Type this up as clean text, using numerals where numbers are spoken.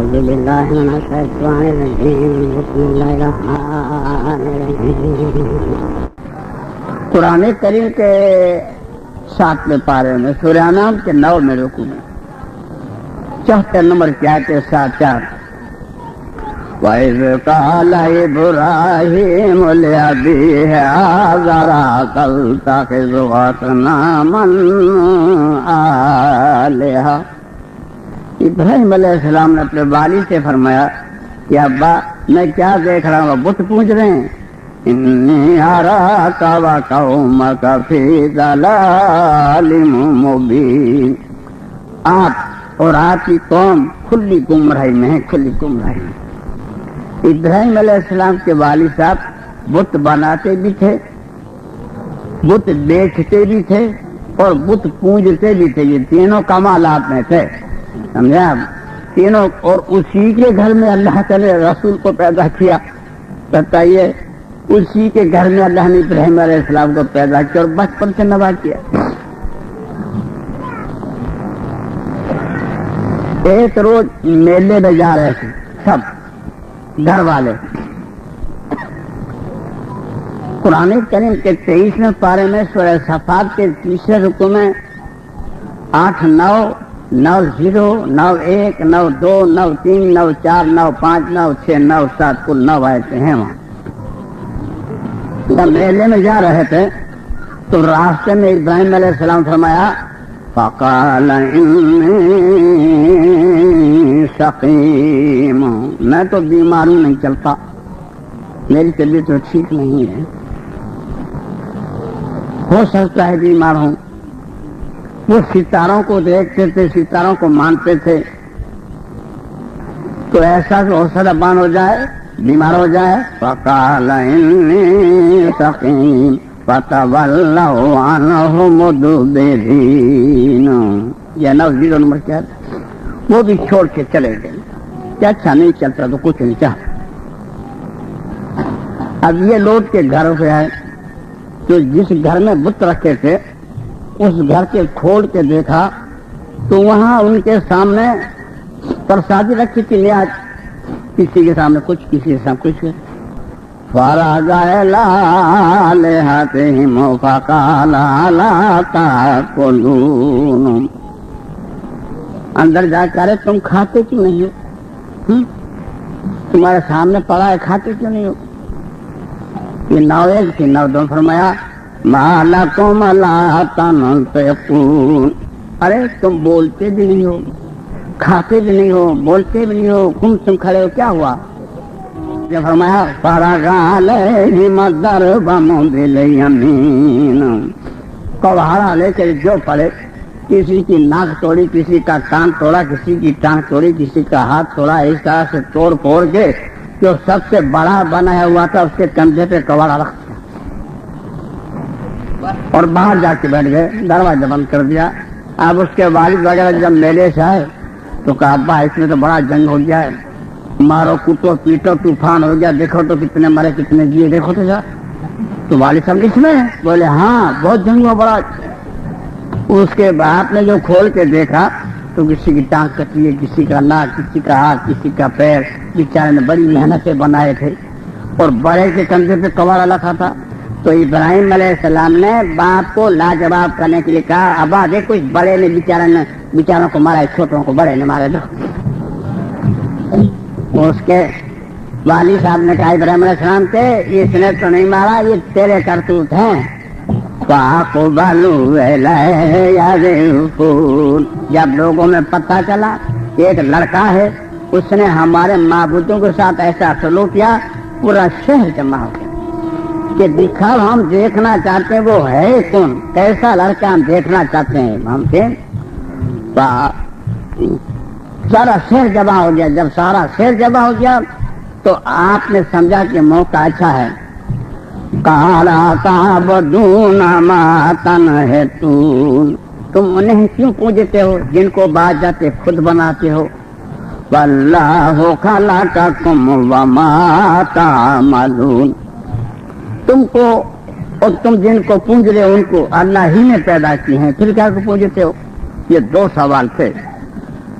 أعوذ بالله من الشيطان الرجيم بسم الله الرحمن الرحيم. قرآن کریم کے 7ویں پارے میں سورہ انعام کے 9ویں رکوع میں 74 نمبر کی آیت 7-4 وَإِذْ قَالَ إِبْرَاهِيمُ لِأَبِيهِ آزَرَ أَتَتَّخِذُ أَصْنَامًا آلِهَةً. ابراہیم علیہ السلام نے اپنے والد سے فرمایا کہ ابا میں کیا دیکھ رہا ہوں، بت پوج رہے ہیں. انی اراک وقومک فی ضلال مبین. آپ اور آپ کی قوم کھلی گمراہی میں ہے، کھلی گمراہی میں. ابراہیم علیہ السلام کے والد صاحب بت بناتے بھی تھے، بت بیچتے بھی تھے اور بت پوجتے بھی تھے. یہ تینوں کمالات میں تھے، سمجھا آپ؟ تینوں. اور اسی کے گھر میں اللہ تعالی رسول کو پیدا کیا. بتائیے، اسی کے گھر میں اللہ نے ابراہیم علیہ السلام کو پیدا کیا اور بچپن سے نواز کیا. ایک روز میلے میں جا رہے تھے سب گھر والے. قرآن کریم کے 23ویں پارے میں سورہ صفات کے 3 رکوع میں 8, 9, 9, 0, 9, 1, 9, 2, 9, 3, 9, 4, 9, 5, 9, 6, 9, 7 کل 9 آیتیں ہیں. وہاں جب میلے میں جا رہے تھے تو راستے میں ابراہیم علیہ السلام فرمایا فقال انی سقیم. میں تو بیمار ہوں، نہیں چلتا، میری طبیعت تو ٹھیک نہیں ہے، ہو سکتا ہے بیمار ہوں. وہ ستاروں کو دیکھتے تھے، ستاروں کو مانتے تھے، تو ایسا کہ حوصلہ بان ہو جائے، بیمار ہو جائے. فقال انی سقیم فتولوا عنہ مدبرین. یہ 9 نمبر کیا ہے؟ وہ بھی چھوڑ کے چلے گئے کہ اچھا نہیں چلتا تو کچھ نہیں چاہتا. اب یہ لوٹ کے گھر پہ آئے تو جس گھر میں بت رکھے تھے اس گھر کے کھول کے دیکھا تو وہاں ان کے سامنے پرسادی رکھی تھی نیاز. کسی کے سامنے کچھ، کسی کے سامنے کچھ. فَرَغَ إِلَىٰ آلِهَتِهِمْ فَقَالَ أَلَا تَأْكُلُونَ. اندر جا کر تم کھاتے کیوں نہیں ہو؟ تمہارے سامنے پڑا ہے، کھاتے کیوں نہیں ہو؟ یہ 9:1 تھی. 9:2 فرمایا مَا لَكُمْ لَا تَنطِقُونَ. ارے تم بولتے بھی نہیں ہو، کھاتے بھی نہیں ہو، بولتے بھی نہیں ہو، تم کھڑے ہو، کیا ہوا؟ یہ فرمایا فَرَغَ عَلَيْهِمْ ضَرْبًا بِالْيَمِينِ. کوہارا لے کے جو پڑے، کسی کی ناک توڑی، کسی کا کان توڑا، کسی کی ٹانگ توڑی، کسی کا ہاتھ توڑا. اس طرح سے توڑ پھوڑ کے جو سب سے بڑا بنایا ہوا تھا اس کے کندھے پہ کوہارا رکھ دیا اور باہر جا کے بیٹھ گئے، دروازہ بند کر دیا. اب اس کے والد وغیرہ جب میلے سے آئے تو کہا ابا اس میں تو بڑا جنگ ہو گیا ہے، مارو کوٹو پیٹو طوفان ہو گیا، دیکھو تو کتنے مرے کتنے جیے، دیکھو تو جا. تو والد صاحب اس میں بولے ہاں بہت جنگ ہوا بڑا. اس کے باپ نے جو کھول کے دیکھا تو کسی کی ٹانگ کٹی ہے، کسی کا ناک، کسی کا ہاتھ، کسی کا پیر. بیچارے نے بڑی محنت سے بنائے تھے اور بڑے کے کندھے پہ کوہارا رکھا تھا. تو ابراہیم علیہ السلام نے باپ کو لاجواب کرنے کے لیے کہا ابا دیکھو اس بڑے نے بیچاروں کو مارا، چھوٹوں کو بڑے نے مارے. دو اس کے والد صاحب نے کہا ابراہیم علیہ السلام سے اس نے تو نہیں مارا، یہ تیرے کرتوت ہیں. جب لوگوں میں پتہ چلا کہ ایک لڑکا ہے، اس نے ہمارے معبودوں کے ساتھ ایسا سلوک کیا، پورا شہر جمع ہو گیا کہ دکھاؤ ہم دیکھنا چاہتے ہیں وہ ہے کون، کیسا لڑکا ہم دیکھنا چاہتے ہیں. ہم سے سارا شہر جمع ہو گیا. جب سارا شہر جمع ہو گیا تو آپ نے سمجھا کہ موقع اچھا ہے. قَالَ تَعْبُدُونَ مَا تَنْحِتُونَ. تم انہیں کیوں پوجتے ہو جن کو بعد جاتے خود بناتے ہو؟ وَاللَّهُ خَلَقَكُمْ وَمَا تَعْمَلُونَ. تم کو اور تم جن کو پوج رہے ہو ان کو اللہ ہی نے پیدا کی ہیں، پھر کیا کو پوجتے ہو؟ یہ 2 سوال تھے.